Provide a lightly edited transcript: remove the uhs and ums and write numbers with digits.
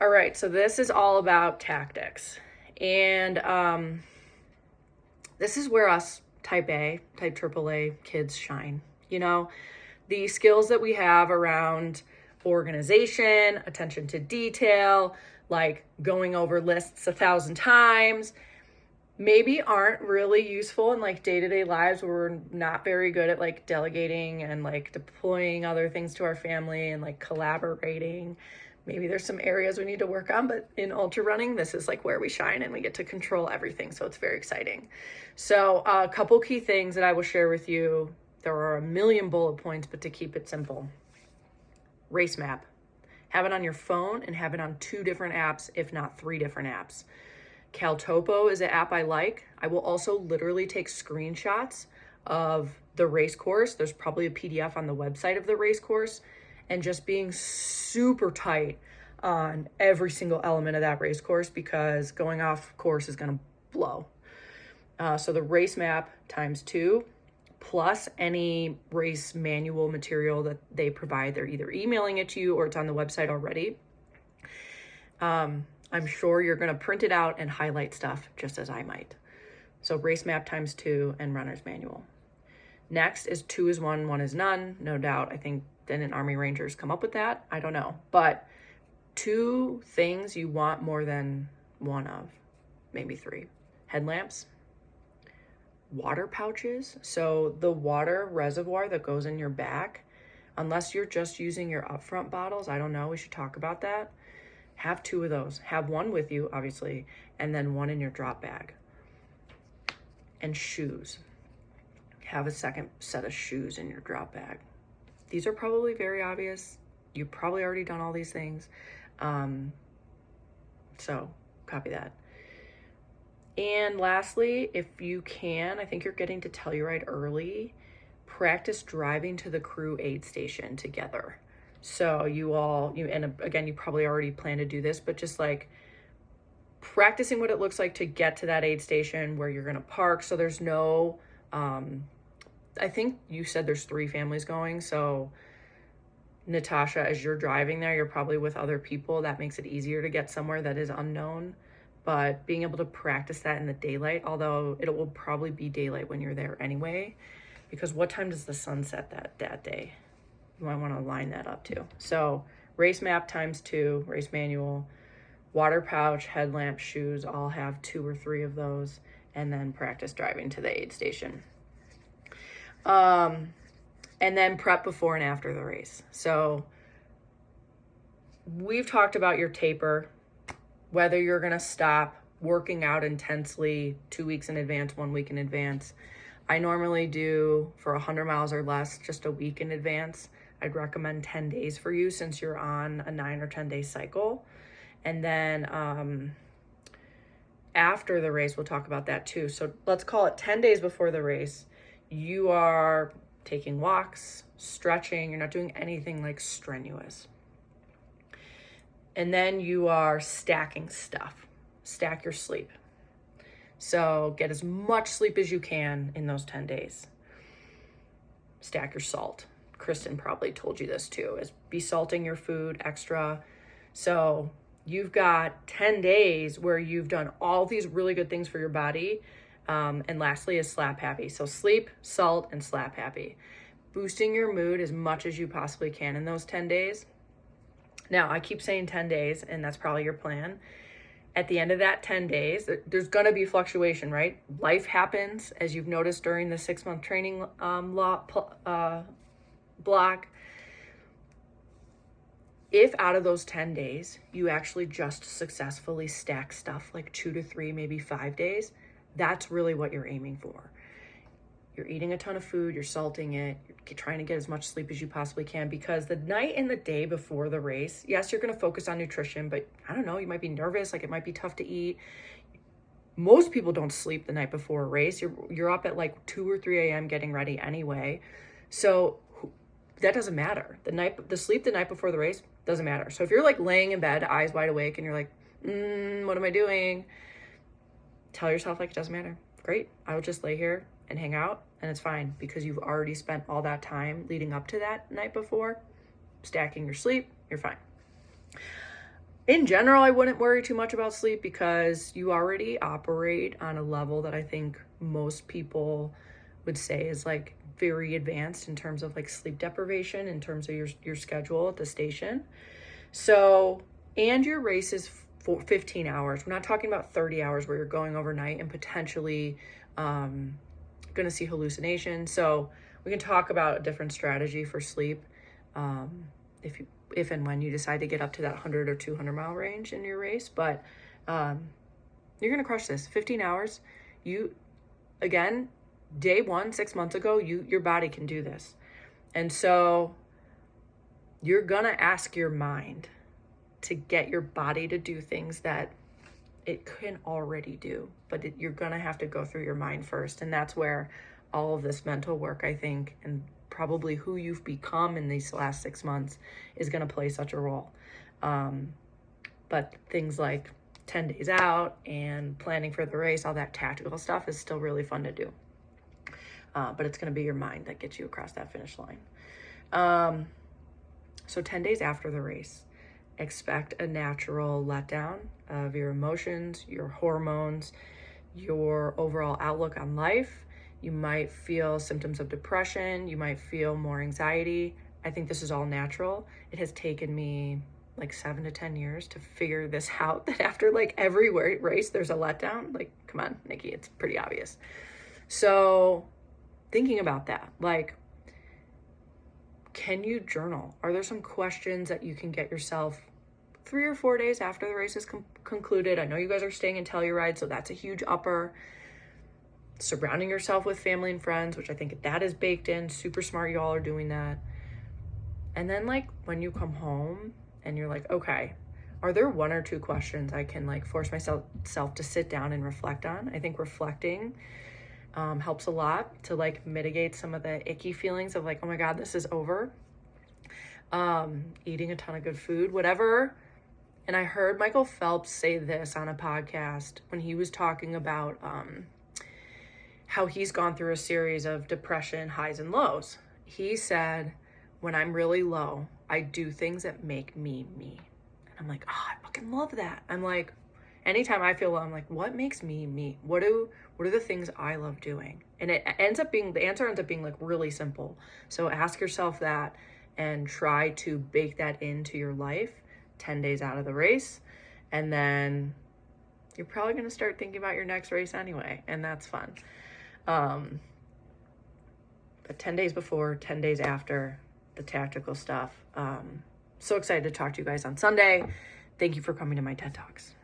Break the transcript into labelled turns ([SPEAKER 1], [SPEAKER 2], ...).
[SPEAKER 1] All right, so this is all about tactics. And this is where us type A, type AAA kids shine. You know, the skills that we have around organization, attention to detail, like going over lists 1,000 times, maybe aren't really useful in like day-to-day lives where we're not very good at like delegating and like deploying other things to our family and like collaborating. Maybe there's some areas we need to work on, but in ultra running, this is like where we shine and we get to control everything. So it's very exciting. So a couple key things that I will share with you. There are a million bullet points, but to keep it simple, race map. Have it on your phone and have it on 2 different apps, if not 3 different apps. Caltopo is an app I like. I will also literally take screenshots of the race course. There's probably a PDF on the website of the race course, and just being super tight on every single element of that race course, because going off course is going to blow. So the race map times 2, plus any race manual material that they provide. They're either emailing it to you or it's on the website already. I'm sure you're going to print it out and highlight stuff just as I might. So race map times 2 and runner's manual. Next is 2 is 1, 1 is none. No doubt. I think didn't Army Rangers come up with that? I don't know. But 2 things you want more than 1 of, maybe 3. Headlamps, water pouches. So the water reservoir that goes in your back, unless you're just using your upfront bottles, I don't know, we should talk about that. Have 2 of those. Have 1 with you, obviously, and then 1 in your drop bag. And shoes. Have a second set of shoes in your drop bag. These are probably very obvious. You've probably already done all these things. So copy that. And lastly, if you can, I think you're getting to Telluride early, practice driving to the crew aid station together. So and again, you probably already plan to do this, but just like practicing what it looks like to get to that aid station where you're going to park. So there's no, I think you said there's 3 families going. So Natasha, as you're driving there, you're probably with other people. That makes it easier to get somewhere that is unknown. But being able to practice that in the daylight, although it will probably be daylight when you're there anyway, because what time does the sun set that day? You might want to line that up too. So race map times 2, race manual, water pouch, headlamp, shoes, all have 2 or 3 of those, and then practice driving to the aid station. And then prep before and after the race. So we've talked about your taper, whether you're going to stop working out intensely 2 weeks in advance, 1 week in advance. I normally do for 100 miles or less, just a week in advance. I'd recommend 10 days for you since you're on a 9 or 10 day cycle. And then after the race, we'll talk about that too. So let's call it 10 days before the race. You are taking walks, stretching. You're not doing anything like strenuous. And then you are stacking stuff. Stack your sleep. So get as much sleep as you can in those 10 days. Stack your salt. Kristen probably told you this too, is be salting your food extra. So you've got 10 days where you've done all these really good things for your body. And lastly is slap happy. So sleep, salt, and slap happy. Boosting your mood as much as you possibly can in those 10 days. Now, I keep saying 10 days, and that's probably your plan. At the end of that 10 days, there's going to be fluctuation, right? Life happens, as you've noticed during the 6-month training block. If out of those 10 days, you actually just successfully stack stuff like 2 to 3, maybe 5 days, that's really what you're aiming for. You're eating a ton of food, you're salting it, you're trying to get as much sleep as you possibly can, because the night and the day before the race, yes, you're going to focus on nutrition, but I don't know, you might be nervous, like it might be tough to eat. Most people don't sleep the night before a race. You're up at like 2 or 3 a.m. getting ready anyway. So that doesn't matter. The sleep the night before the race doesn't matter. So if you're like laying in bed, eyes wide awake, and you're like, what am I doing? Tell yourself like it doesn't matter. Great. I will just lay here and hang out, and it's fine, because you've already spent all that time leading up to that night before stacking your sleep. You're fine. In general, I wouldn't worry too much about sleep because you already operate on a level that I think most people would say is like very advanced in terms of like sleep deprivation, in terms of your schedule at the station. So, and your race is for 15 hours. We're not talking about 30 hours where you're going overnight and potentially going to see hallucinations. So we can talk about a different strategy for sleep if and when you decide to get up to that 100 or 200 mile range in your race. But you're going to crush this. 15 hours. You, again, day one, 6 months ago, your body can do this. And so you're going to ask your mind to get your body to do things that it can already do, but you're going to have to go through your mind first. And that's where all of this mental work, I think, and probably who you've become in these last 6 months is going to play such a role. But things like 10 days out and planning for the race, all that tactical stuff is still really fun to do. But it's going to be your mind that gets you across that finish line. So 10 days after the race, expect a natural letdown of your emotions, your hormones, your overall outlook on life. You might feel symptoms of depression. You might feel more anxiety. I think this is all natural. It has taken me like 7 to 10 years to figure this out, that after like every race, there's a letdown. Like, come on, Nikki, it's pretty obvious. So thinking about that, like, can you journal? Are there some questions that you can get yourself 3 or 4 days after the race is concluded? I know you guys are staying in Telluride, so that's a huge upper. Surrounding yourself with family and friends, which I think that is baked in. Super smart y'all are doing that. And then like when you come home and you're like, okay, are there 1 or 2 questions I can like force myself to sit down and reflect on? I think reflecting helps a lot to like mitigate some of the icky feelings of like, oh my God, this is over. Eating a ton of good food, whatever. And I heard Michael Phelps say this on a podcast when he was talking about how he's gone through a series of depression highs and lows. He said, when I'm really low, I do things that make me me. And I'm like, oh, I fucking love that. I'm like, anytime I feel low, I'm like, what makes me me? What are the things I love doing? And the answer ends up being like really simple. So ask yourself that and try to bake that into your life 10 days out of the race. And then you're probably going to start thinking about your next race anyway. And that's fun. But 10 days before, 10 days after, the tactical stuff. So excited to talk to you guys on Sunday. Thank you for coming to my TED Talks.